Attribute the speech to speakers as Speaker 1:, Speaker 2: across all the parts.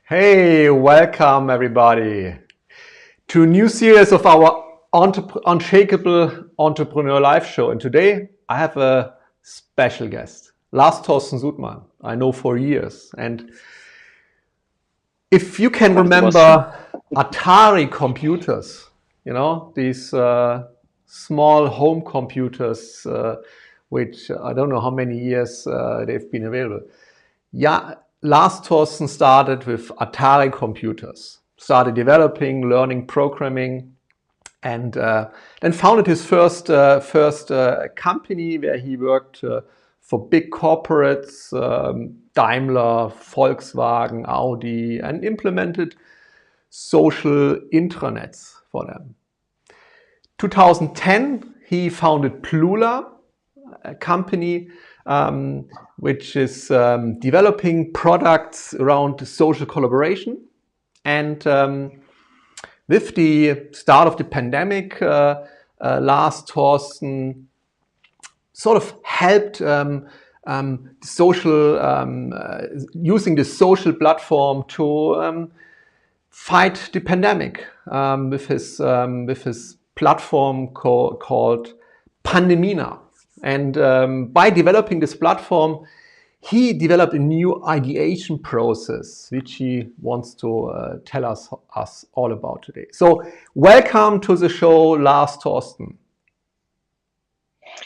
Speaker 1: Hey, welcome everybody to a new series of our Unshakeable Entrepreneur Live Show. And today I have a special guest, Lars-Thorsten Sudmann. I know for years. And if you can remember Atari computers, you know, these small home computers, which I don't know how many years they've been available. Yeah, Lars-Thorsten started with Atari computers, started developing, learning programming, and then founded his first company where he worked for big corporates, Daimler, Volkswagen, Audi, and implemented social intranets for them. 2010, he founded Plula, a company which is developing products around social collaboration. And with the start of the pandemic, Lars-Thorsten sort of helped using the social platform to fight the pandemic with his platform called Pandemina. And by developing this platform, he developed a new ideation process, which he wants to tell us all about today. So welcome to the show, Lars-Thorsten.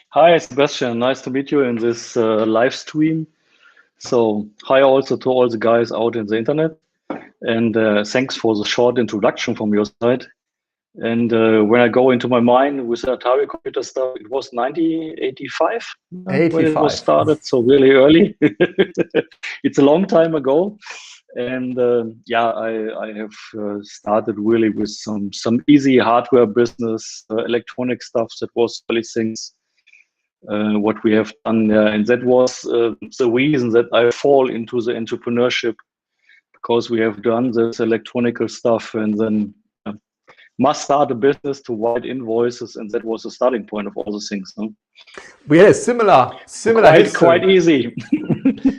Speaker 2: Hi, Sebastian. Nice to meet you in this live stream. So hi also to all the guys out in the internet. And thanks for the short introduction from your side. And when I go into my mind with the Atari computer stuff, it was 1985 when it was started, so really early. It's a long time ago. And I have started really with some easy hardware business, electronic stuff. That was early things, what we have done. And that was the reason that I fall into the entrepreneurship, because we have done this electronical stuff and then must start a business to write invoices, and that was the starting point of all the things. No?
Speaker 1: We had a similar history.
Speaker 2: Quite easy.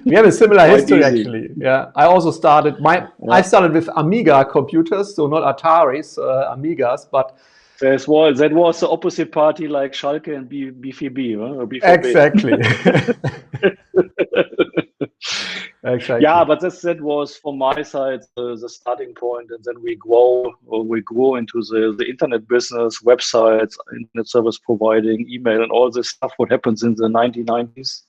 Speaker 1: We have a similar history, actually. Yeah, I also started I started with Amiga computers, so not Ataris, Amigas, but
Speaker 2: that was the opposite party, like Schalke and BVB. Or BVB.
Speaker 1: Exactly. Exactly.
Speaker 2: Yeah, but that was from my side the starting point, and then we grew into the internet business, websites, internet service providing, email, and all this stuff. What happens in the 1990s?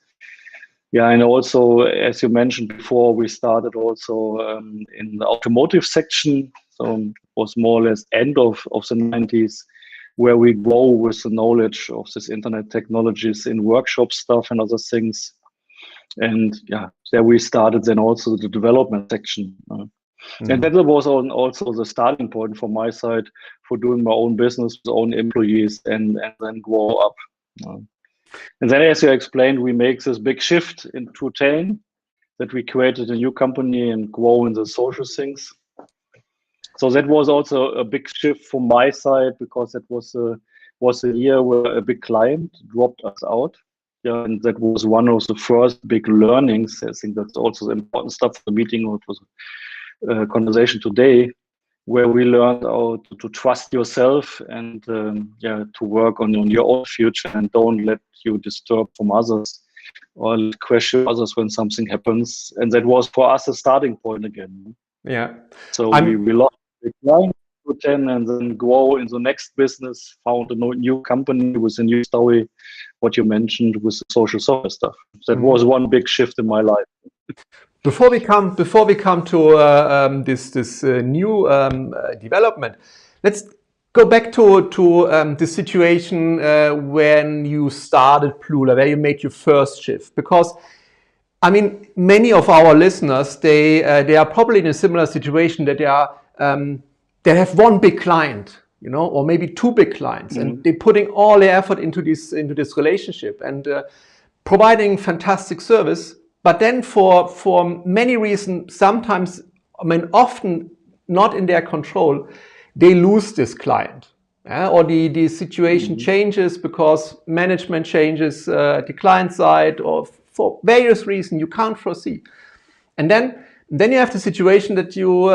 Speaker 2: Yeah, and also as you mentioned before, we started also in the automotive section. So it was more or less end of the 90s, where we grow with the knowledge of this internet technologies in workshop stuff and other things. And yeah, there we started then also the development section. And that was also the starting point from my side for doing my own business with own employees and then grow up. And then, as you explained, we make this big shift in 2010, that we created a new company and grow in the social things. So that was also a big shift from my side, because that was a year where a big client dropped us out. Yeah, and that was one of the first big learnings. I think that's also the important stuff for the meeting or for the conversation today, where we learned how to trust yourself and to work on your own future, and don't let you disturb from others or question others when something happens. And that was for us a starting point again.
Speaker 1: Yeah.
Speaker 2: So we lost the client to 10 and then grow in the next business, found a new company with a new story, what you mentioned with the social service stuff. That was one big shift in my life.
Speaker 1: Before we come to this new development, let's go back to the situation when you started Plula, where you made your first shift. Because I mean, many of our listeners, they are probably in a similar situation, that they have one big client, you know, or maybe two big clients, and they're putting all their effort into this relationship and providing fantastic service. But then for many reasons, sometimes, I mean, often not in their control, they lose this client. Or the situation changes because management changes at the client side, or for various reasons you can't foresee. And then then you have the situation that you,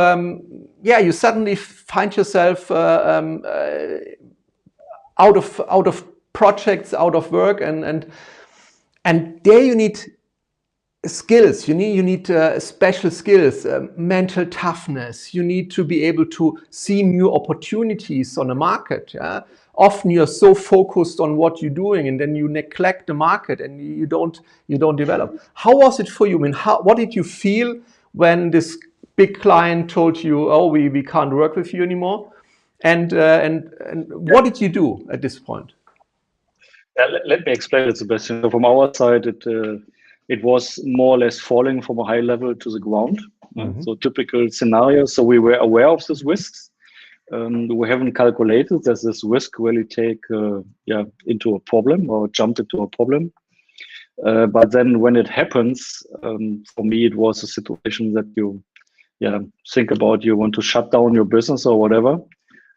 Speaker 1: you suddenly find yourself out of projects, out of work, and there you need skills. You need special skills, mental toughness. You need to be able to see new opportunities on the market. Yeah? Often you're so focused on what you're doing, and then you neglect the market, and you don't develop. How was it for you? I mean, what did you feel when this big client told you, "Oh, we can't work with you anymore"? And what did you do at this point?
Speaker 2: Let me explain it, Sebastian. So from our side, it was more or less falling from a high level to the ground. So typical scenario. So we were aware of these risks. We haven't calculated that this risk really take into a problem or jumped into a problem. But then when it happens, for me, it was a situation that you think about, you want to shut down your business or whatever,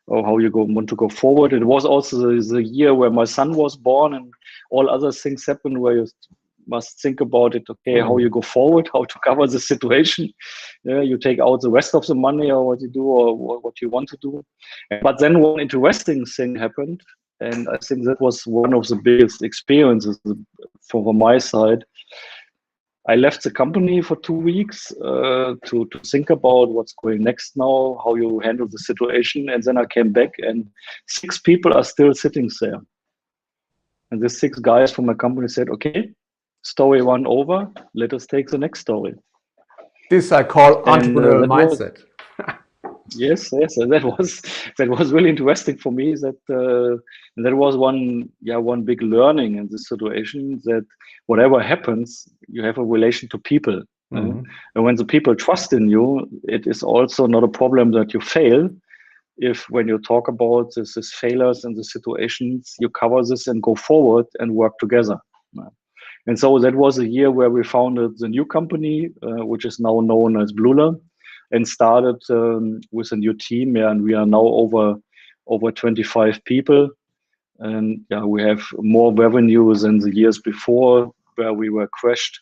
Speaker 2: or how you want to go forward. It was also the year where my son was born, and all other things happened where you must think about it. Okay, how you go forward, how to cover the situation. You take out the rest of the money, or what you do, or what you want to do. But then one interesting thing happened, and I think that was one of the biggest experiences from my side. I left the company for 2 weeks to think about what's going next now, how you handle the situation. And then I came back, and 6 people are still sitting there. And the 6 guys from my company said, "Okay, story 1 over. Let us take the next story."
Speaker 1: This I call entrepreneurial mindset.
Speaker 2: Yes, that was really interesting for me. That was one big learning in this situation, that whatever happens, you have a relation to people, and when the people trust in you, it is also not a problem that you fail. If when you talk about this failures and the situations, you cover this and go forward and work together. And so that was a year where we founded the new company, which is now known as Blula, and started with a new team. And we are now over 25 people. And we have more revenue than the years before, where we were crashed.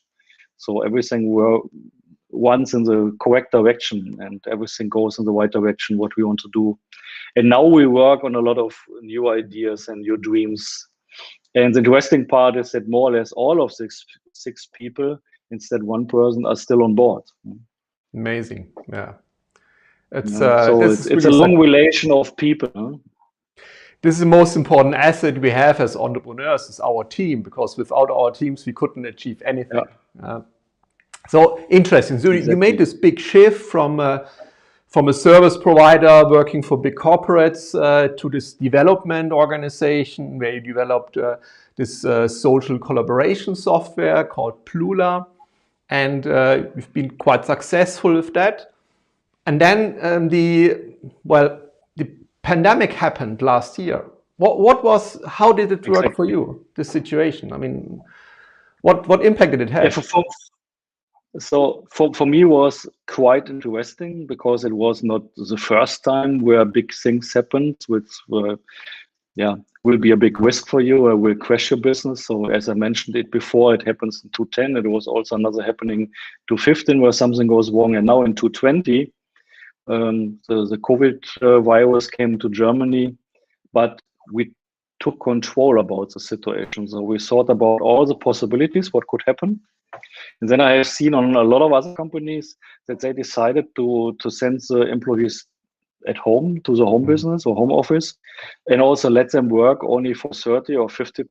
Speaker 2: So everything were once in the correct direction, and everything goes in the right direction, what we want to do. And now we work on a lot of new ideas and new dreams. And the interesting part is that more or less all of 6 people, instead 1 person, are still on board.
Speaker 1: Amazing. Yeah. It's
Speaker 2: a long relation of people. Huh?
Speaker 1: This is the most important asset we have as entrepreneurs, is our team, because without our teams, we couldn't achieve anything. So interesting. So you made this big shift from a service provider working for big corporates to this development organization where you developed this social collaboration software called Blula, and you've been quite successful with that. And then the pandemic happened last year. How did it work for you, this situation? I mean, what impact did it have?
Speaker 2: So for me, it was quite interesting, because it was not the first time where big things happened, which will be a big risk for you, or will crash your business. So as I mentioned it before, it happens in 2010. It was also another happening 2015 where something goes wrong. And now in 2020, the COVID virus came to Germany, but we took control about the situation. So we thought about all the possibilities, what could happen. And then I have seen on a lot of other companies that they decided to send the employees at home to the home business or home office, and also let them work only for 30 or 50%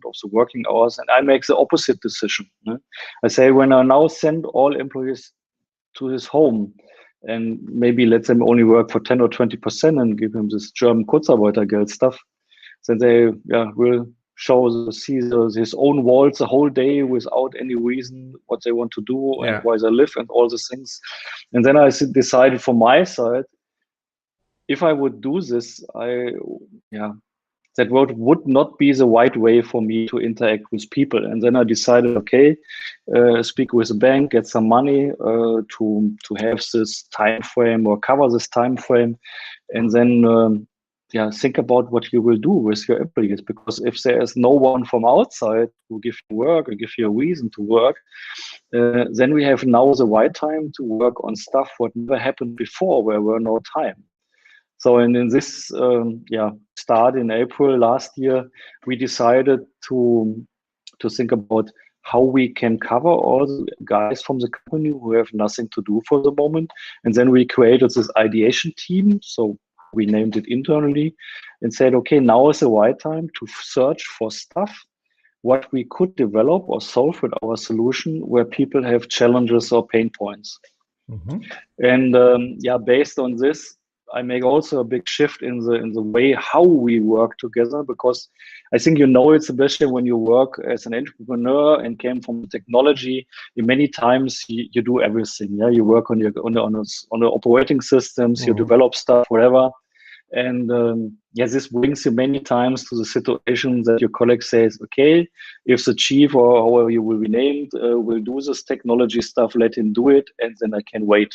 Speaker 2: of the working hours. And I make the opposite decision. I say, when I now send all employees to his home, and maybe let them only work for 10 or 20% and give them this German Kurzarbeitergeld stuff, then they will see his own walls the whole day without any reason what they want to do and why they live and all these things. And then I decided for my side, if I would do this, that would not be the right way for me to interact with people. And then I decided, okay, speak with a bank, get some money to have this time frame or cover this time frame, and then think about what you will do with your employees, because if there is no one from outside who give you work or give you a reason to work, then we have now the right time to work on stuff what never happened before, where were no time. So, and in this start in April last year, we decided to think about how we can cover all the guys from the company who have nothing to do for the moment. And then we created this ideation team. So we named it internally and said, okay, now is the right time to search for stuff what we could develop or solve with our solution where people have challenges or pain points. And based on this, I make also a big shift in the way how we work together, because I think it's especially when you work as an entrepreneur and came from technology, many times you do everything. Yeah, you work on the operating systems, you develop stuff, whatever. And this brings you many times to the situation that your colleague says, okay, if the chief or however you will be named will do this technology stuff, let him do it, and then I can wait.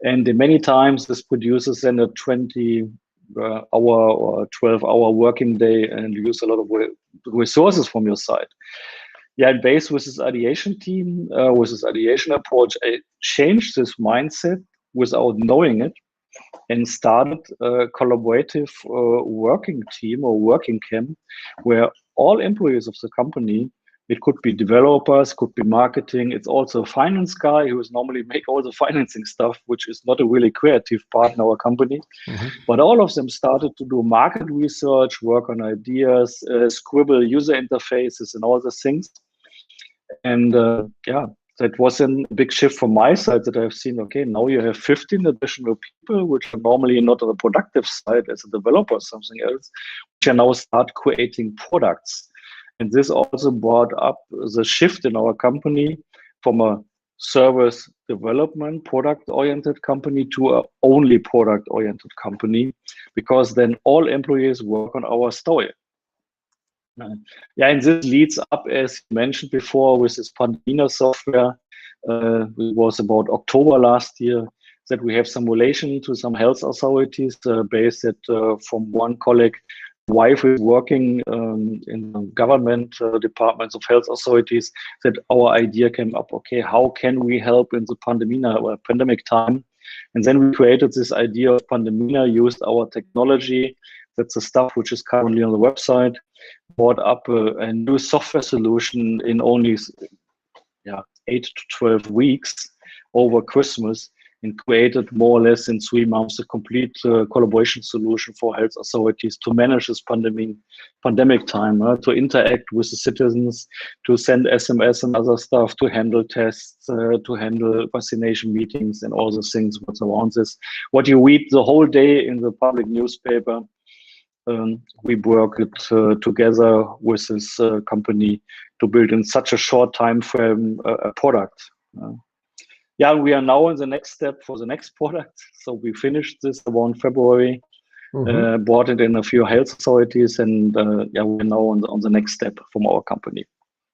Speaker 2: And many times this produces then a 20-hour or 12-hour working day and use a lot of resources from your side. Yeah, and based with this ideation team, with this ideation approach, I changed this mindset without knowing it and started a collaborative working team or working camp where all employees of the company, it could be developers, could be marketing. It's also a finance guy who is normally make all the financing stuff, which is not a really creative part in our company. But all of them started to do market research, work on ideas, scribble user interfaces and all the things. And that was a big shift from my side that I've seen, okay, now you have 15 additional people, which are normally not on the productive side as a developer or something else, which can now start creating products. And this also brought up the shift in our company from a service development, product-oriented company to a only product-oriented company, because then all employees work on our story. And this leads up, as you mentioned before, with this Pandemia software. It was about October last year that we have some relation to some health authorities based at from one colleague. Wife is working in the government departments of health authorities, that our idea came up, okay, how can we help in the pandemic time? And then we created this idea of Pandemia, used our technology. That's the stuff which is currently on the website, brought up a new software solution in only 8 to 12 weeks over Christmas, and created more or less in 3 months a complete collaboration solution for health authorities to manage this pandemic time, to interact with the citizens, to send SMS and other stuff, to handle tests, to handle vaccination meetings and all the things what's around this. What you read the whole day in the public newspaper, we worked together with this company to build in such a short time frame a product. We are now in the next step for the next product. So we finished this around February, brought it in a few health authorities, and we're now on the next step from our company.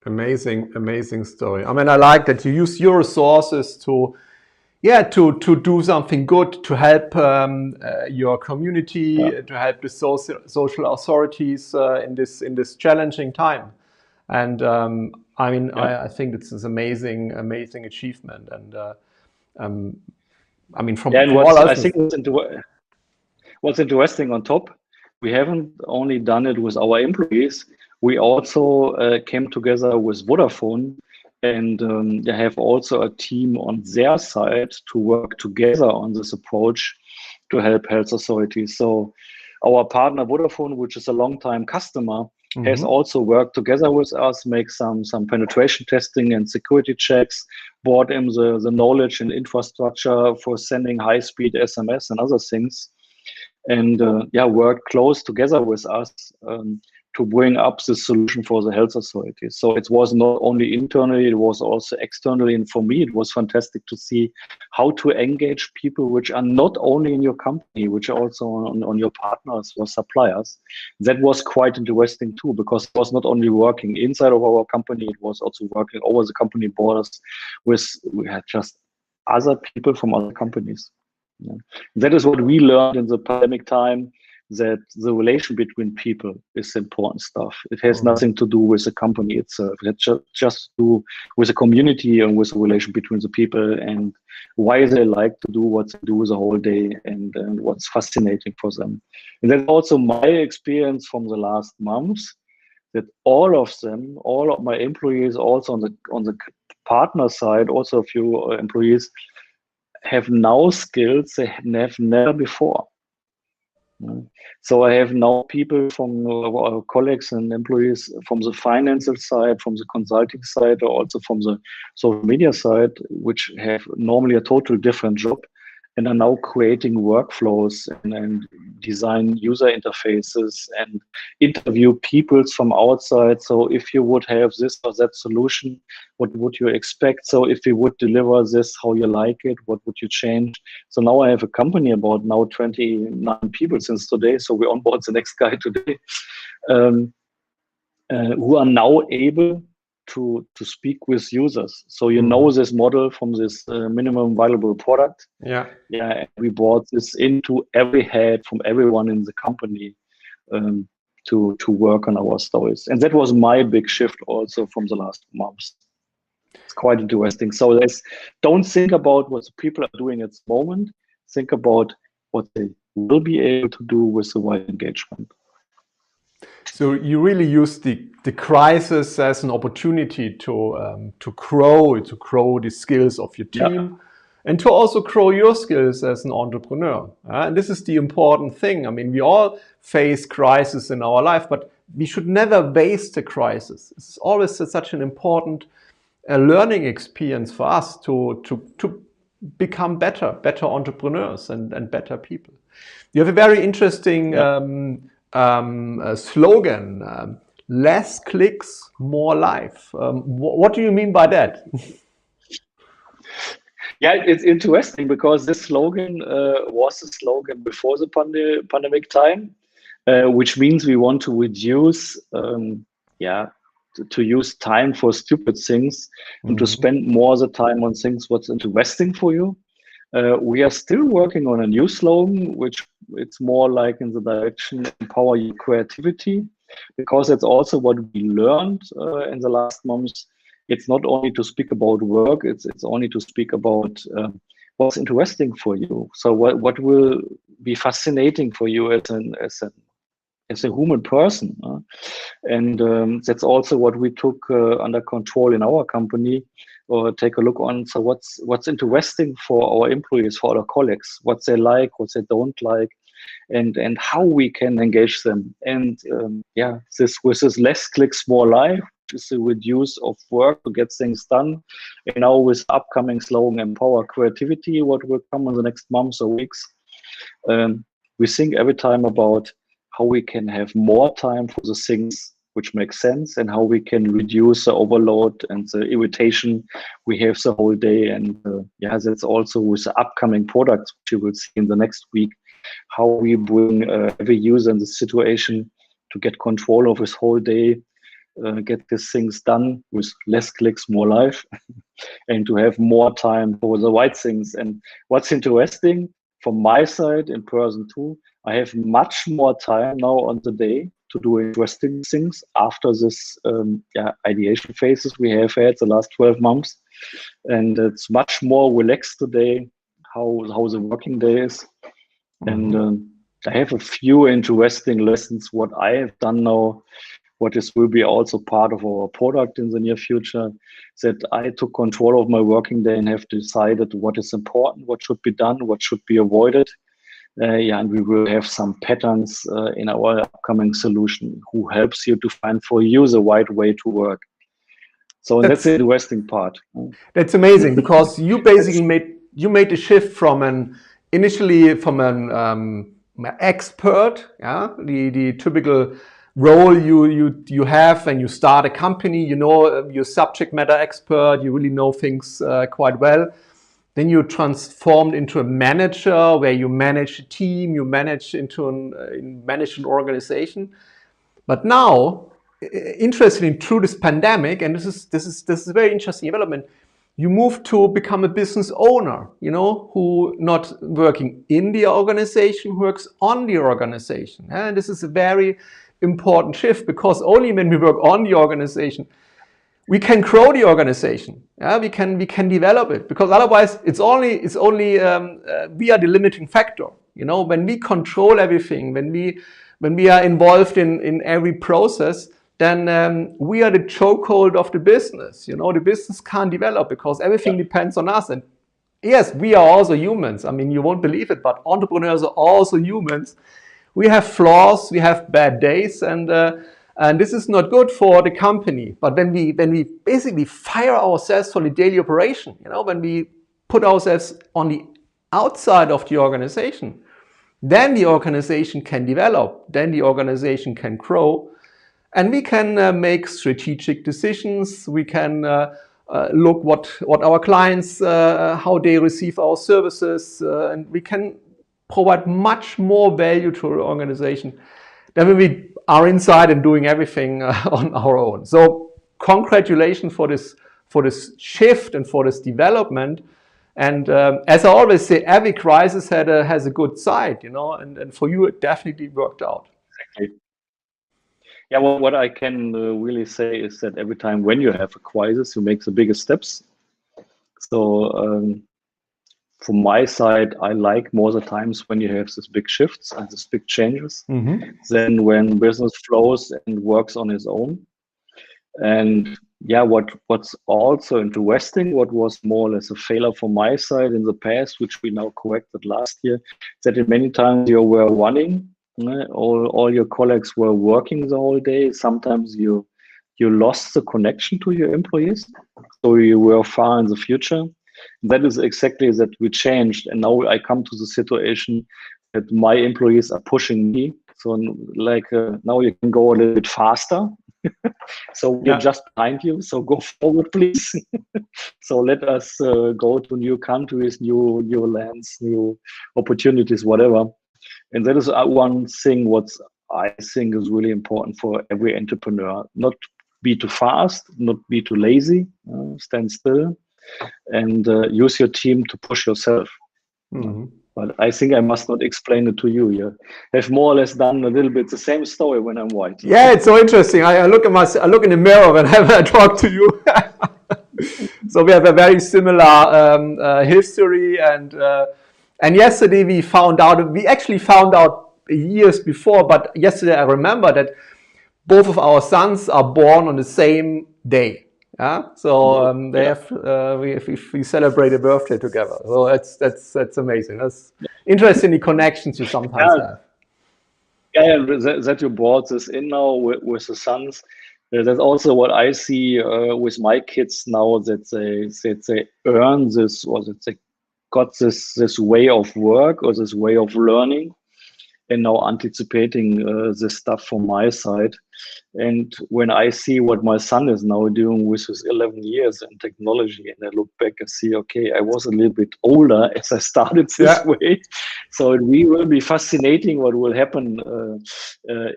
Speaker 1: Amazing story. I mean, I like that you use your resources to do something good, to help your community, to help the social authorities in this challenging time. And I think it's an amazing achievement. And I mean,
Speaker 2: I think what's interesting on top, we haven't only done it with our employees. We also came together with Vodafone, and they have also a team on their side to work together on this approach to help health authorities. So our partner Vodafone, which is a long-time customer, has also worked together with us, make some penetration testing and security checks, brought in the knowledge and infrastructure for sending high-speed SMS and other things, and worked close together with us to bring up the solution for the health authorities. So it was not only internally, it was also externally. And for me, it was fantastic to see how to engage people which are not only in your company, which are also on your partners or suppliers. That was quite interesting too, because it was not only working inside of our company, it was also working over the company borders we had just other people from other companies. That is what we learned in the pandemic time. that the relation between people is important stuff. It has nothing to do with the company itself. It just to do with the community and with the relation between the people and why they like to do what they do the whole day and what's fascinating for them. And that's also my experience from the last months, that all of them, all of my employees, also on the partner side, also a few employees have now skills they have never before. So I have now people from our colleagues and employees from the financial side, from the consulting side, or also from the social media side, which have normally a total different job and are now creating workflows and design user interfaces and interview people from outside. So if you would have this or that solution, what would you expect? So if we would deliver this, how you like it, what would you change? So now I have a company about now 29 people since today. So we onboard the next guy today, who are now able to speak with users. So you know this model from this minimum viable product.
Speaker 1: Yeah.
Speaker 2: And we brought this into every head from everyone in the company to work on our stories. And that was my big shift also from the last months. It's quite interesting. So don't think about what the people are doing at the moment. Think about what they will be able to do with the right engagement.
Speaker 1: So you really use the crisis as an opportunity to grow the skills of your team, and to also grow your skills as an entrepreneur. And this is the important thing. I mean, we all face crises in our life, but we should never waste a crisis. It's always such an important learning experience for us to become better entrepreneurs and better people. You have a very interesting slogan, less clicks, more life. What do you mean by that?
Speaker 2: Yeah, it's interesting because this slogan was a slogan before the pandemic time, which means we want to reduce, to use time for stupid things and to spend more of the time on things what's interesting for you. We are still working on a new slogan, which it's more like in the direction empower your creativity, because that's also what we learned in the last months. It's not only to speak about work, it's only to speak about what's interesting for you. So what will be fascinating for you as a human person. And that's also what we took under control in our company, or take a look on. So what's interesting for our employees, for our colleagues, what they like, what they don't like, and how we can engage them. And this with this less clicks, more life, is the reduce of work to get things done. And now with upcoming slogan, empower creativity, what will come in the next months or weeks, we think every time about how we can have more time for the things which make sense, and how we can reduce the overload and the irritation we have the whole day. And that's also with the upcoming products, which you will see in the next week, how we bring every user in the situation to get control of his whole day, get these things done with less clicks, more life, and to have more time for the right things. And what's interesting from my side in person too, I have much more time now on the day to do interesting things after this ideation phases we have had the last 12 months. And it's much more relaxed today, how the working day is. And I have a few interesting lessons, what I have done now, what will be also part of our product in the near future, that I took control of my working day and have decided what is important, what should be done, what should be avoided. And we will have some patterns in our upcoming solution who helps you to find for you the right way to work. So that's the interesting part.
Speaker 1: That's amazing, because you basically made a shift initially from an expert, the typical role you have when you start a company. You know, you're subject matter expert, you really know things quite well. Then you transformed into a manager, where you manage a team, you manage an organization. But now, interestingly, through this pandemic, and this is a very interesting development, you move to become a business owner, you know, who not working in the organization, works on the organization. And this is a very important shift, because only when we work on the organization, we can grow the organization. Yeah, we can develop it, because otherwise it's only we are the limiting factor. You know, when we control everything, when we are involved in every process, then we are the chokehold of the business. You know, the business can't develop because everything depends on us. And yes, we are also humans. I mean, you won't believe it, but entrepreneurs are also humans. We have flaws, we have bad days, and this is not good for the company. But when we basically fire ourselves for the daily operation, you know, when we put ourselves on the outside of the organization, then the organization can develop, then the organization can grow, and we can make strategic decisions. We can look what our clients, how they receive our services, and we can provide much more value to our organization than when we are inside and doing everything on our own. So congratulations for this shift and for this development. And as I always say, every crisis has a good side, you know, and for you it definitely worked out.
Speaker 2: Exactly. Yeah, well, what I can really say is that every time when you have a crisis, you make the biggest steps. So from my side, I like more the times when you have these big shifts and these big changes than when business flows and works on its own. And yeah, what's also interesting, what was more or less a failure from my side in the past, which we now corrected last year, that in many times you were running, all your colleagues were working the whole day. Sometimes you lost the connection to your employees, so you were far in the future. That is exactly that we changed, and now I come to the situation that my employees are pushing me. So like now you can go a little bit faster. So we're just behind you. So go forward, please. So let us go to new countries, new lands, new opportunities, whatever. And that is one thing what I think is really important for every entrepreneur. Not be too fast, not be too lazy, stand still, and use your team to push yourself. But I think I must not explain it to you. You have more or less done a little bit the same story when I'm white.
Speaker 1: Yeah, it's so interesting. I look in the mirror whenever I talk to you. So we have a very similar history, and yesterday we actually found out years before, but yesterday I remember that both of our sons are born on the same day. Yeah, so we celebrate a birthday together. So that's amazing. That's interesting, the connections you sometimes have.
Speaker 2: Yeah, that you brought this in now with the sons. That's also what I see with my kids now, that they earn this, or that they got this way of work or this way of learning, and now anticipating this stuff from my side. And when I see what my son is now doing with his 11 years in technology, and I look back and see, okay, I was a little bit older as I started this way. So it will be fascinating what will happen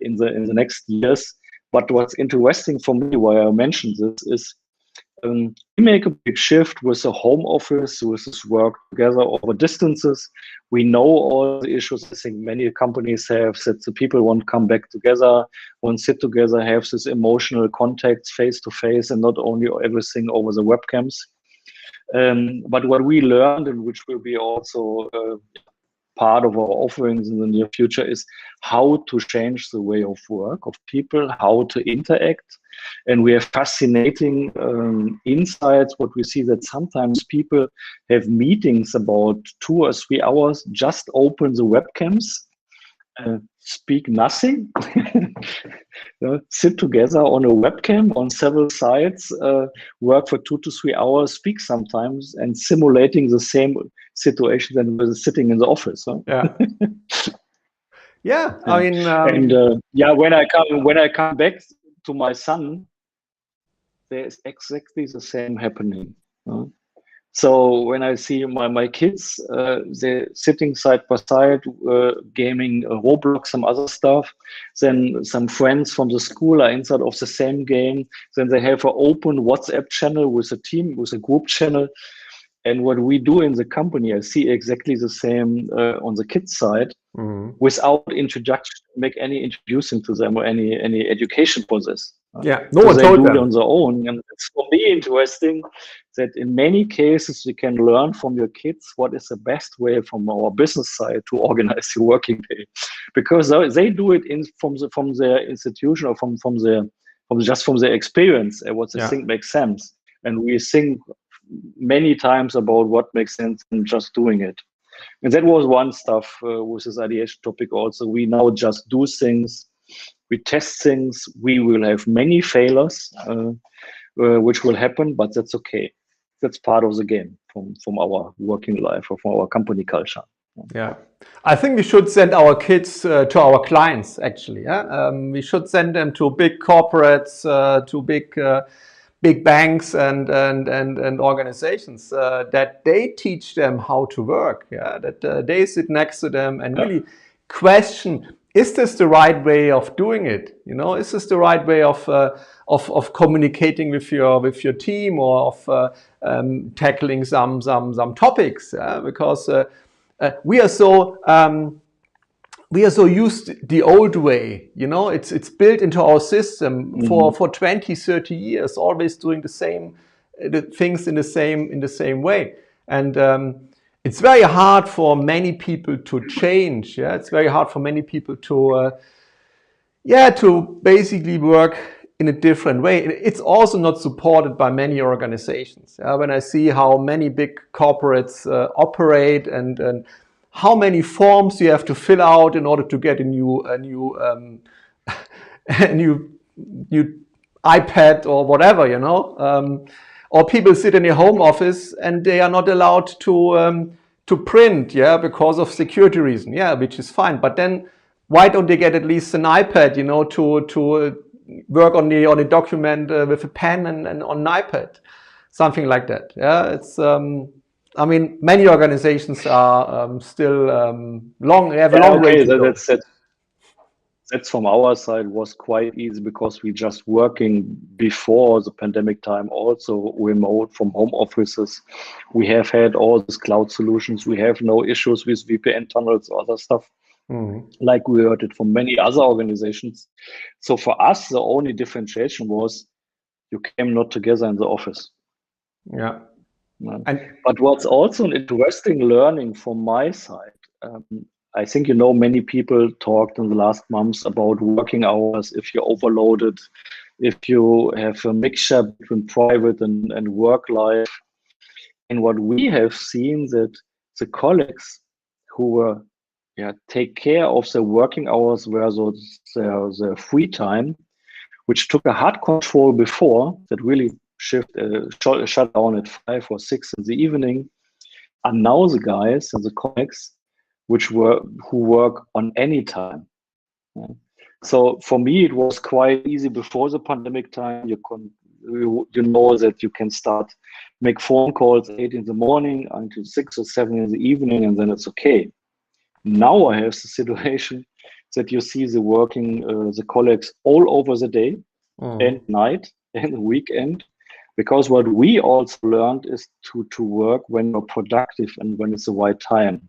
Speaker 2: in the next years. But what's interesting for me, why I mentioned this, is we make a big shift with the home office, with this work together over distances. We know all the issues. I think many companies have that the people want to come back together, want to sit together, have this emotional contact face to face, and not only everything over the webcams. But what we learned, and which will be also part of our offerings in the near future, is how to change the way of work of people, how to interact. And we have fascinating insights. What we see that sometimes people have meetings about 2 or 3 hours, just open the webcams, speak nothing, sit together on a webcam on several sides, work for 2 to 3 hours, speak sometimes, and simulating the same situation than with sitting in the office. Huh?
Speaker 1: Yeah. I mean,
Speaker 2: when I come back to my son, there is exactly the same happening. So when I see my kids, they're sitting side by side, gaming Roblox, some other stuff. Then some friends from the school are inside of the same game. Then they have an open WhatsApp channel with a team, with a group channel. And what we do in the company, I see exactly the same on the kids side, without introduction, make any introducing to them or any education for this.
Speaker 1: Yeah, no
Speaker 2: So
Speaker 1: one
Speaker 2: they
Speaker 1: told
Speaker 2: do it
Speaker 1: them.
Speaker 2: on their own, and it's for me interesting that in many cases you can learn from your kids what is the best way from our business side to organize your working day, because they do it from their institution or from their experience and what they think makes sense, and we think many times about what makes sense and just doing it. And that was one stuff with this ideation topic also. We now just do things, we test things, we will have many failures, which will happen, but that's okay. That's part of the game from our working life or from our company culture.
Speaker 1: Yeah, I think we should send our kids to our clients, actually. Yeah? We should send them to big corporates, to big banks and organizations, that they teach them how to work. Yeah, that they sit next to them and really question: is this the right way of doing it? You know, is this the right way of communicating with your team, or of tackling some topics? Yeah? Because we are so used the old way, you know, it's built into our system for 20, 30 years, always doing the same things in the same way. And it's very hard for many people to change. Yeah, it's very hard for many people to basically work in a different way. It's also not supported by many organizations. When I see how many big corporates operate, and how many forms you have to fill out in order to get a new a new iPad or whatever, you know, or people sit in a home office and they are not allowed to print, because of security reason, which is fine. But then why don't they get at least an iPad, you know, to work on the document with a pen and on an iPad, something like that. Yeah, it's. I mean, many organizations are still have a long way to go.
Speaker 2: That's from our side was quite easy because we just working before the pandemic time, also remote from home offices. We have had all these cloud solutions. We have no issues with VPN tunnels or other stuff, like we heard it from many other organizations. So for us, the only differentiation was you came not together in the office.
Speaker 1: Yeah.
Speaker 2: But what's also an interesting learning from my side, I think, you know, many people talked in the last months about working hours, if you're overloaded, if you have a mixture between private and work life. And what we have seen that the colleagues who were take care of their working hours versus their free time, which took a hard control before, that really shut down at 5 or 6 in the evening, are now the guys and the colleagues who work on any time. So for me, it was quite easy before the pandemic time. You know that you can start make phone calls 8 in the morning until 6 or 7 in the evening, and then it's okay. Now I have the situation that you see the colleagues all over the day and night and the weekend, because what we also learned is to work when you're productive and when it's the right time.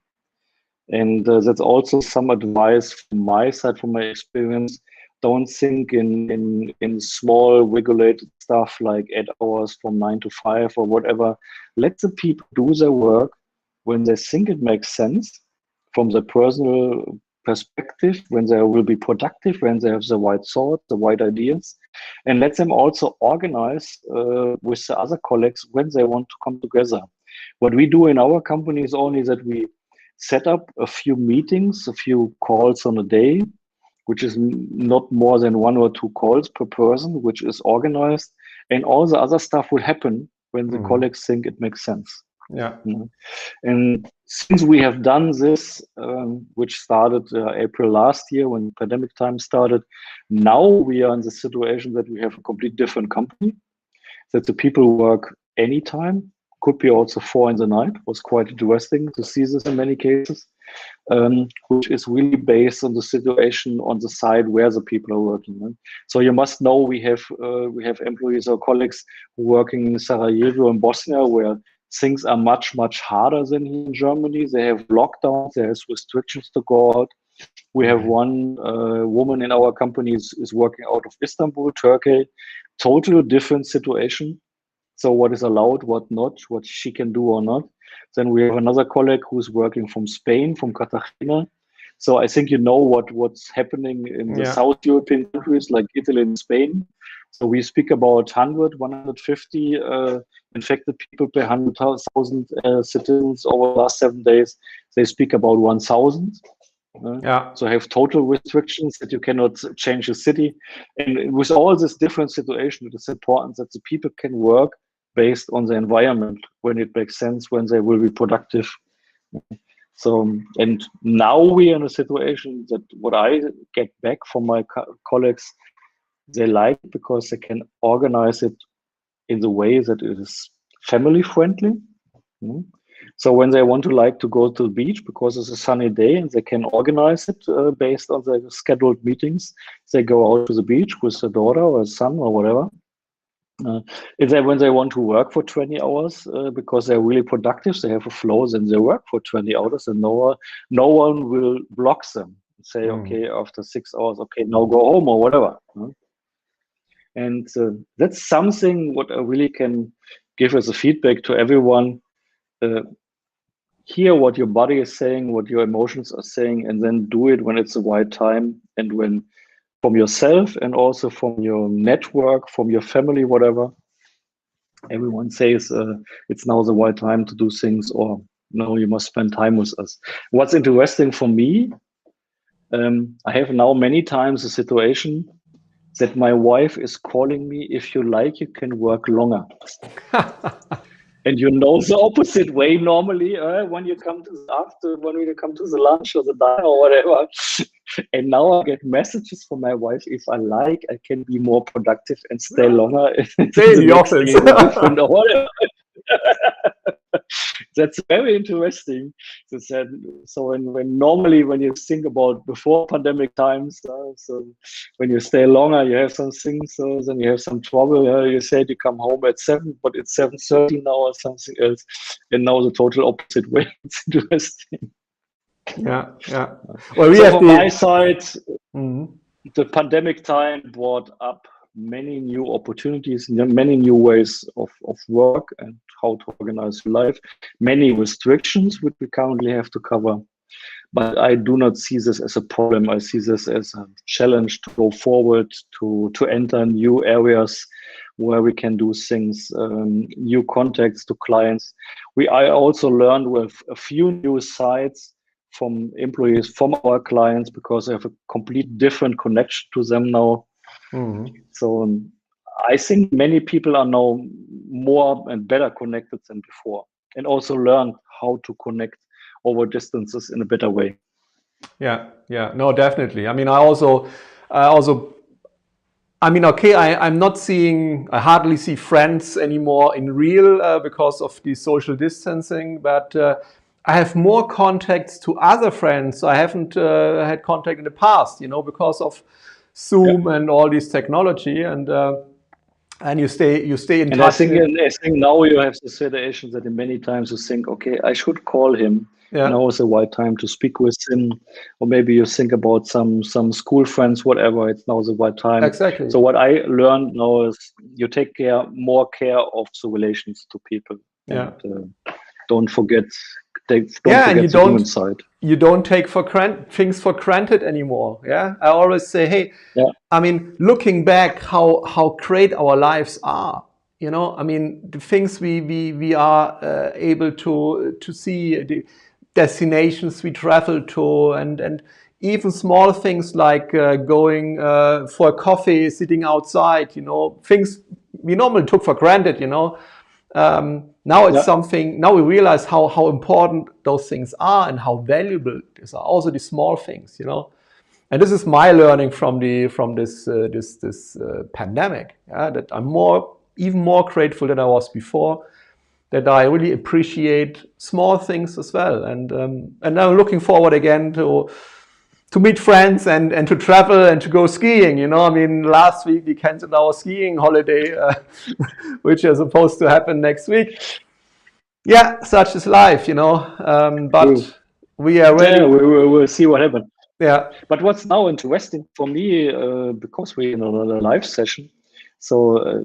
Speaker 2: And that's also some advice from my side, from my experience. Don't think in small regulated stuff like 8 hours from 9 to 5 or whatever. Let the people do their work when they think it makes sense from the personal perspective, when they will be productive, when they have the right thought, the right ideas, and let them also organize with the other colleagues when they want to come together. What we do in our company is only that we set up a few meetings, a few calls on a day, which is not more than 1 or 2 calls per person, which is organized, and all the other stuff will happen when the colleagues think it makes sense.
Speaker 1: Yeah.
Speaker 2: And since we have done this, which started April last year when the pandemic time started, now we are in the situation that we have a complete different company, that the people work anytime. could be also 4 in the night. It was quite interesting to see this in many cases, which is really based on the situation on the side where the people are working. Right? So you must know we have employees or colleagues working in Sarajevo and Bosnia, where things are much harder than here in Germany. They have lockdowns, there's restrictions to go out. We have one woman in our company is working out of Istanbul, Turkey. Totally different situation. So what is allowed, what not, what she can do or not. Then we have another colleague who's working from Spain, from Cartagena. So I think you know what's happening in the South European countries like Italy and Spain. So we speak about 100, 150 infected people per 100,000 citizens over the last 7 days. They speak about 1,000. So have total restrictions that you cannot change the city. And with all this different situation, it is important that the people can work based on the environment when it makes sense, when they will be productive. So, and now we are in a situation that what I get back from my colleagues, they like it because they can organize it in the way that it is family friendly. So when they want to go to the beach because it's a sunny day and they can organize it based on their scheduled meetings, they go out to the beach with their daughter or son or whatever. When they want to work for 20 hours because they're really productive, they have a flow, then they work for 20 hours and no one will block them. Say, okay, after 6 hours, okay, now go home or whatever. And that's something what I really can give as a feedback to everyone. Hear what your body is saying, what your emotions are saying, and then do it when it's the right time and when from yourself and also from your network, from your family, whatever. Everyone says it's now the right time to do things, or no, you must spend time with us. What's interesting for me, I have now many times a situation that my wife is calling me, if you like, you can work longer. And you know the opposite way normally when you come to the lunch or the dinner or whatever. And now I get messages from my wife, if I like, I can be more productive and stay longer.
Speaker 1: Stay in the office.
Speaker 2: Different order. That's very interesting. So when normally when you think about before pandemic times, so when you stay longer, you have some things, so then you have some trouble. You said you come home at 7, but it's 7:30 now or something else, and now the total opposite way. It's interesting.
Speaker 1: Yeah.
Speaker 2: Well, from my side, the pandemic time brought up many new opportunities, many new ways of work and how to organize life, many restrictions which we currently have to cover. But I do not see this as a problem. I see this as a challenge to go forward, to enter new areas where we can do things, new contacts to clients. I also learned with a few new sites from employees, from our clients, because I have a complete different connection to them now. So I think many people are now more and better connected than before, and also learn how to connect over distances in a better way.
Speaker 1: Yeah, no, definitely. I mean, I hardly see friends anymore in real because of the social distancing, but I have more contacts to other friends I haven't had contact in the past, because of Zoom and all this technology, and you stay in touch.
Speaker 2: I think now you have the situation that many times you think, okay, I should call him. Now is the right time to speak with him, or maybe you think about some school friends, whatever. It's now the right time.
Speaker 1: Exactly.
Speaker 2: So what I learned now is you take more care of the relations to people.
Speaker 1: Yeah.
Speaker 2: And, don't forget the human side.
Speaker 1: You don't take things for granted anymore. Yeah, I always say, hey, I mean, looking back, how great our lives are. I mean, the things we are able to see, the destinations we travel to, and even small things like going for a coffee, sitting outside. Things we normally took for granted. Now it's something. Now we realize how important those things are and how valuable these are. Also the small things, And this is my learning from this pandemic. That I'm even more grateful than I was before. that I really appreciate small things as well. And I'm looking forward again to meet friends and to travel and to go skiing. I mean, last week we canceled our skiing holiday, which is supposed to happen next week. Yeah, such is life, but we are ready.
Speaker 2: Yeah, we'll see what happens.
Speaker 1: Yeah.
Speaker 2: But what's now interesting for me, because we're in a live session, so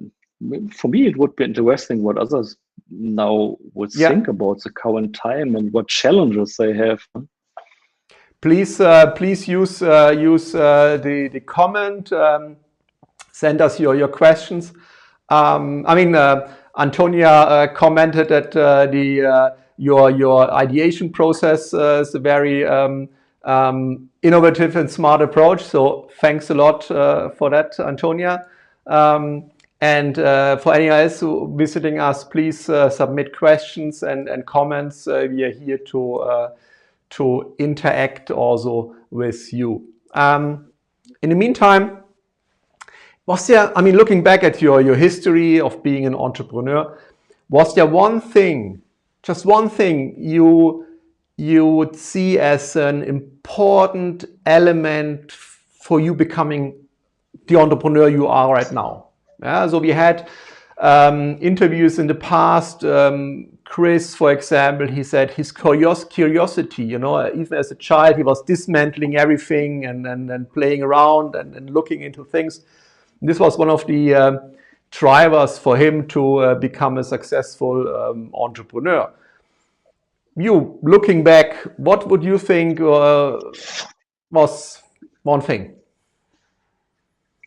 Speaker 2: for me it would be interesting what others now would think about the current time and what challenges they have.
Speaker 1: Please use the comment. Send us your questions. I mean, Antonia commented that your ideation process is a very innovative and smart approach. So thanks a lot for that, Antonia. And for anyone else visiting us, please submit questions and comments. We are here to interact also with you. In the meantime, was there, I mean, looking back at your history of being an entrepreneur, was there one thing, just one thing you would see as an important element for you becoming the entrepreneur you are right now? Yeah, so we had interviews in the past. Chris, for example, he said his curiosity, even as a child, he was dismantling everything and playing around and looking into things. This was one of the drivers for him to become a successful entrepreneur. You, looking back, what would you think was one thing?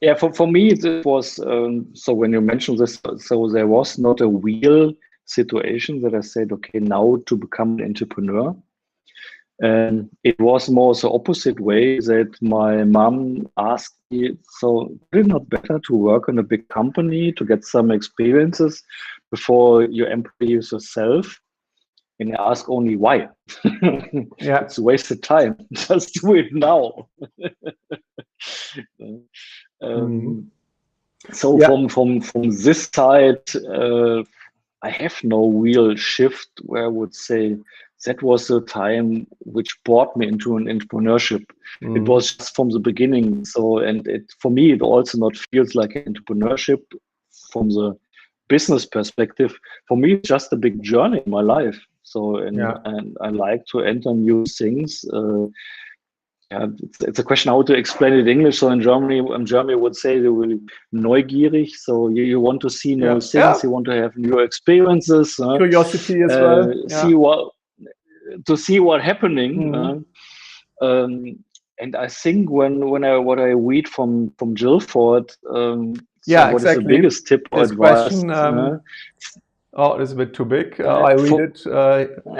Speaker 2: Yeah, for me, it was, so when you mentioned this, so there was not a real situation that I said, okay, now to become an entrepreneur. It was more the opposite way that my mom asked me, so is it not better to work in a big company to get some experiences before you employ yourself? And I ask only why.
Speaker 1: Yeah.
Speaker 2: It's wasted time. Just do it now. So from this side, I have no real shift where I would say that was the time which brought me into an entrepreneurship. It was just from the beginning. So, and for me, it also not feels like an entrepreneurship from the business perspective. For me, it's just a big journey in my life. So, and I like to enter new things. It's a question how to explain it in English. So in Germany would say they will neugierig. So you want to see new things, you want to have new experiences.
Speaker 1: Curiosity as well.
Speaker 2: See what happening. And I think what I read from Jill Ford, what is the biggest tip or advice?
Speaker 1: Oh, it's a bit too big. I read it.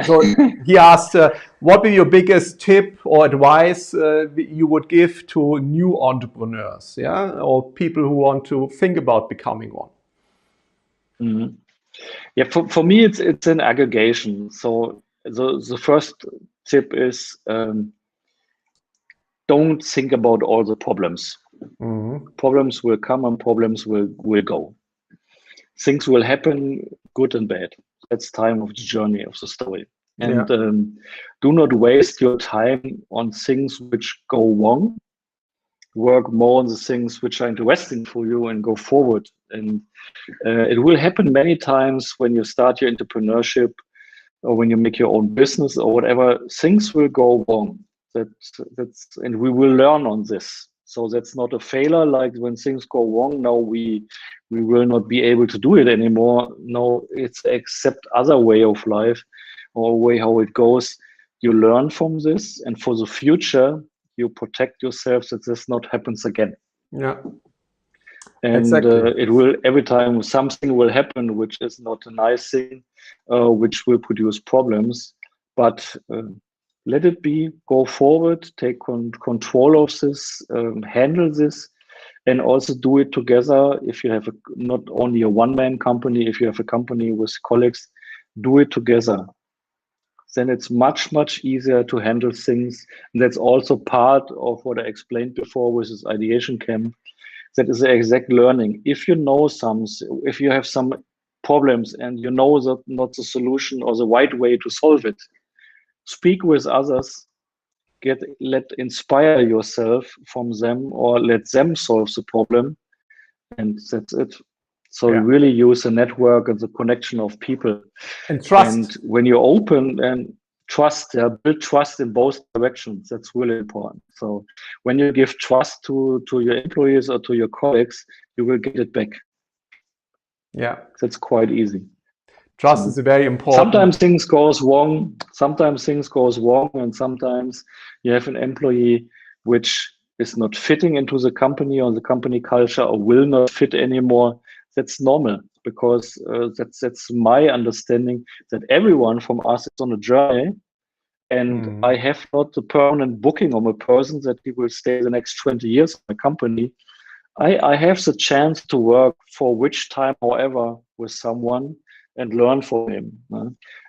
Speaker 1: So he asked, what would be your biggest tip or advice you would give to new entrepreneurs, or people who want to think about becoming one?
Speaker 2: Yeah, for me, it's an aggregation. So the first tip is don't think about all the problems. Problems will come and problems will go. Things will happen, good and bad. That's time of the journey of the story. And do not waste your time on things which go wrong. Work more on the things which are interesting for you and go forward. And it will happen many times when you start your entrepreneurship or when you make your own business or whatever, things will go wrong. And we will learn on this. So that's not a failure. Like when things go wrong, now we will not be able to do it anymore. No, it's accept other way of life or way how it goes. You learn from this, and for the future, you protect yourself that this not happens again.
Speaker 1: Yeah.
Speaker 2: And
Speaker 1: exactly.
Speaker 2: It will, every time something will happen, which is not a nice thing, which will produce problems, but let it be, go forward, take control of this, handle this, and also do it together. If you have not only a one-man company, if you have a company with colleagues, do it together. Then it's much, much easier to handle things. And that's also part of what I explained before with this ideation camp. That is the exact learning. If you know if you have some problems and you know that not the solution or the right way to solve it, speak with others, let inspire yourself from them or let them solve the problem, and that's it. So you really use the network and the connection of people.
Speaker 1: And trust.
Speaker 2: And when you're open and trust, build trust in both directions. That's really important. So when you give trust to your employees or to your colleagues, you will get it back.
Speaker 1: Yeah.
Speaker 2: That's quite easy.
Speaker 1: Trust is very important.
Speaker 2: Sometimes things goes wrong. And sometimes you have an employee which is not fitting into the company or the company culture or will not fit anymore. That's normal, because that's my understanding that everyone from us is on a journey, and I have not the permanent booking on a person that he will stay the next 20 years in the company. I have the chance to work for which time, however, with someone and learn from him.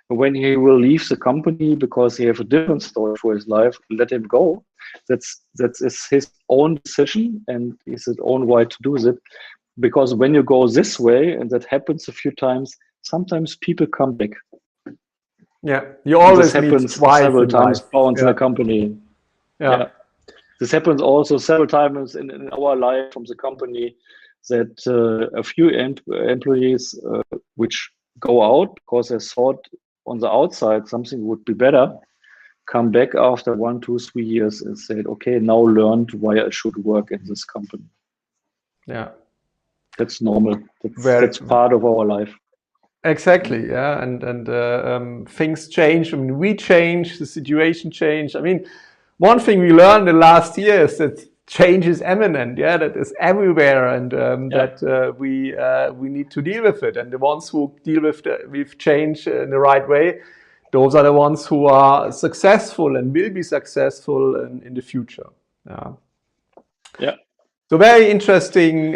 Speaker 2: When he will leave the company because he has a different story for his life, let him go. That's his own decision and it's his own right to do it. Because when you go this way, and that happens a few times, sometimes people come back.
Speaker 1: Yeah, you always
Speaker 2: this happens several times in the company. Yeah. This happens also several times in our life from the company, that a few employees which go out because they thought on the outside something would be better, come back after 1, 2, 3 years and said, okay, now learned why I should work in this company.
Speaker 1: Yeah.
Speaker 2: That's normal. That's part of our life.
Speaker 1: Exactly. Yeah. And things change. I mean, we change, the situation changed. I mean, one thing we learned in the last year is that change is imminent. Yeah, that is everywhere, and that we need to deal with it. And the ones who deal with change in the right way, those are the ones who are successful and will be successful in the future. Yeah.
Speaker 2: Yeah.
Speaker 1: So very interesting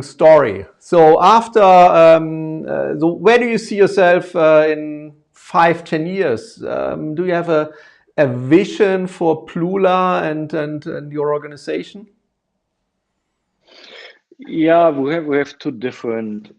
Speaker 1: story. So after, so where do you see yourself in 5, 10 years? Do you have a vision for Plula and your organization?
Speaker 2: Yeah, we have two different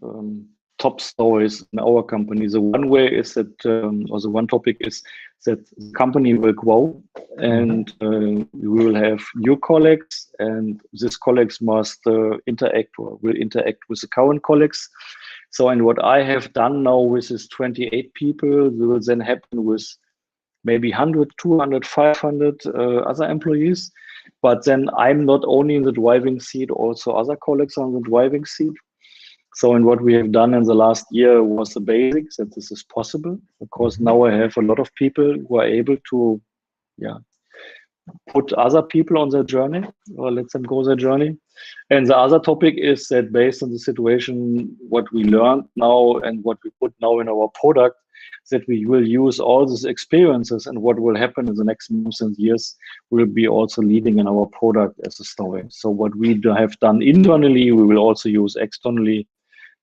Speaker 2: top stories in our company. The one way is that, or the one topic is that the company will grow, and we will have new colleagues, and these colleagues must interact or will interact with the current colleagues. So, and what I have done now with this 28 people will then happen with maybe 100, 200, 500 other employees. But then I'm not only in the driving seat, also other colleagues are in the driving seat. So, and what we have done in the last year was the basics, that this is possible. Of course, now I have a lot of people who are able to, put other people on their journey or let them go their journey. And the other topic is that based on the situation, what we learned now and what we put now in our product, that we will use all these experiences, and what will happen in the next months and years will be also leading in our product as a story. So what we have done internally, we will also use externally.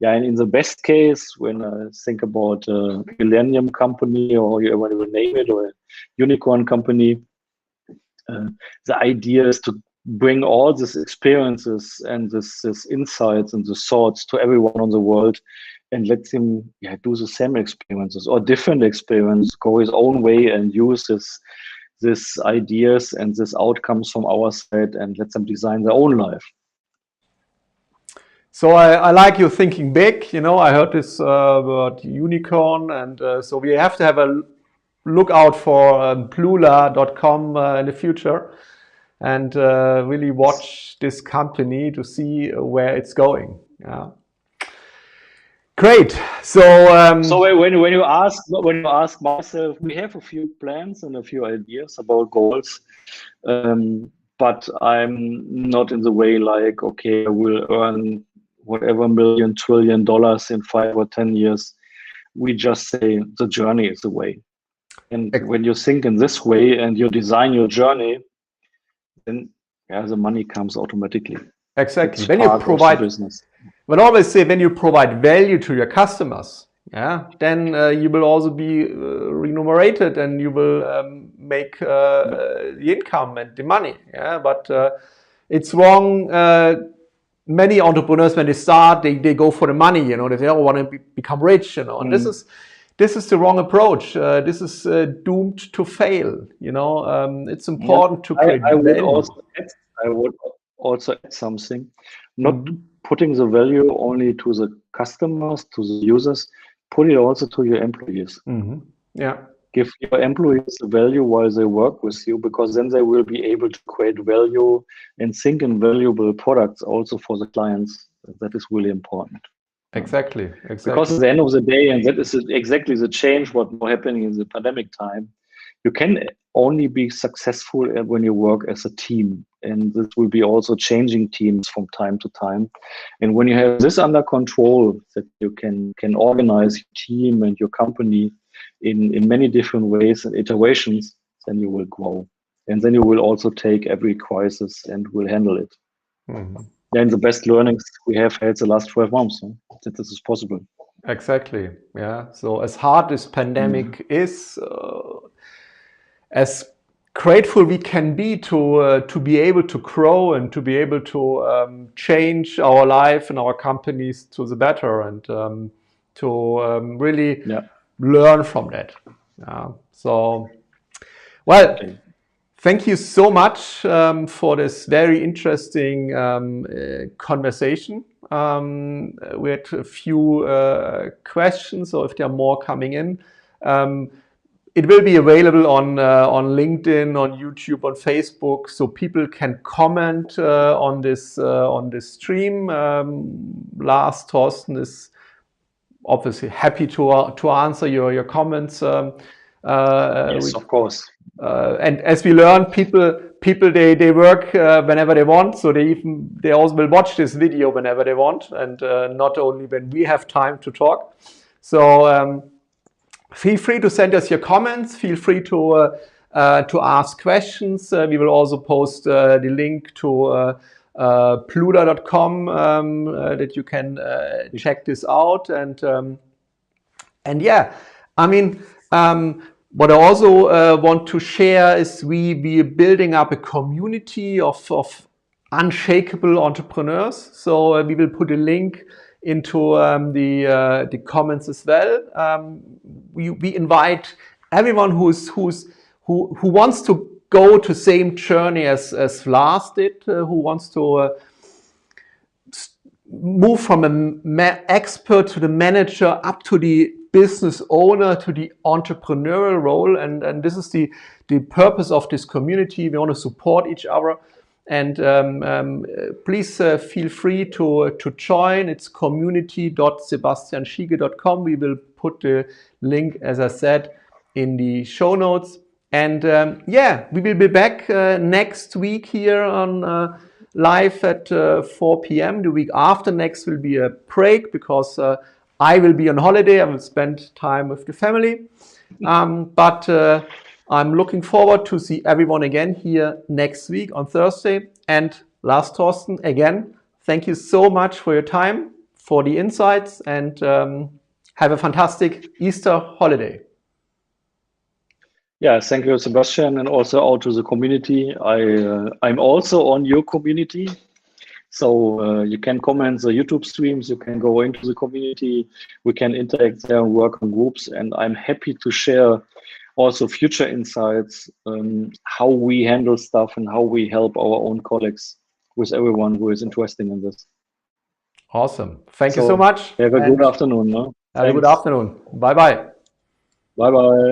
Speaker 2: Yeah, and in the best case, when I think about a millennium company, or whatever you will name it, or a unicorn company, the idea is to bring all these experiences and this insights and the thoughts to everyone on the world, and let him do the same experiences or different experiences, go his own way, and use this ideas and this outcomes from our side, and let them design their own life.
Speaker 1: So I like you thinking big. You know, I heard this word unicorn, and so we have to have a look out for plula.com in the future, and really watch this company to see where it's going. Yeah. Great. So
Speaker 2: when you ask myself, we have a few plans and a few ideas about goals, but I'm not in the way like, okay, I will earn whatever $1 trillion in 5 or 10 years. We just say the journey is the way. And when you think in this way and you design your journey, then the money comes automatically.
Speaker 1: Exactly. When you provide business. But always say, when you provide value to your customers, then you will also be remunerated, and you will make the income and the money. But it's wrong many entrepreneurs, when they start, they go for the money, you know, they all want to become rich, you know, and this is the wrong approach. This is doomed to fail, you know. It's important to create value.
Speaker 2: I would also add something, not putting the value only to the customers, to the users, put it also to your employees.
Speaker 1: Yeah.
Speaker 2: Give your employees the value while they work with you, because then they will be able to create value and think in valuable products also for the clients. That is really important.
Speaker 1: Exactly.
Speaker 2: Because at the end of the day, and that is exactly the change what was happening in the pandemic time, you can only be successful when you work as a team. And this will be also changing teams from time to time. And when you have this under control, that you can organize your team and your company in many different ways and iterations, then you will grow. And then you will also take every crisis and will handle it. And the best learnings we have had the last 12 months, that this is possible.
Speaker 1: Exactly. Yeah. So as hard as pandemic is, as grateful we can be to be able to grow and to be able to change our life and our companies to the better, and to really learn from that. So, well, thank you so much for this very interesting conversation. We had a few questions, so if there are more coming in, it will be available on LinkedIn, on YouTube, on Facebook, so people can comment on this stream. Lars-Thorsten is obviously happy to answer your comments.
Speaker 2: Yes, of course.
Speaker 1: And as we learn, people they work whenever they want, so they also will watch this video whenever they want, and not only when we have time to talk. So feel free to send us your comments. Feel free to ask questions. We will also post the link to pluda.com that you can check this out. And yeah, I mean, what I also want to share is we are building up a community of unshakable entrepreneurs. So we will put a link into the comments as well. We invite everyone who wants to go to same journey as Lars did, who wants to move from an expert to the manager, up to the business owner, to the entrepreneurial role, and this is the purpose of this community. We want to support each other, and please feel free to join. It's community.sebastianschiege.com. We will put the link, as I said, in the show notes. And yeah, we will be back next week here on live at 4 p.m. The week after next will be a break, because I will be on holiday. I will spend time with the family. But I'm looking forward to see everyone again here next week on Thursday. And Lars-Thorsten, again, thank you so much for your time, for the insights, and have a fantastic Easter holiday.
Speaker 2: Yeah, thank you, Sebastian, and also out to the community. I'm also on your community, so you can comment the YouTube streams, you can go into the community, we can interact there and work on groups, and I'm happy to share also future insights, how we handle stuff and how we help our own colleagues, with everyone who is interested in this.
Speaker 1: Awesome. Thank you so much.
Speaker 2: Have a good afternoon. No?
Speaker 1: Have a good afternoon. Bye-bye.
Speaker 2: Bye-bye.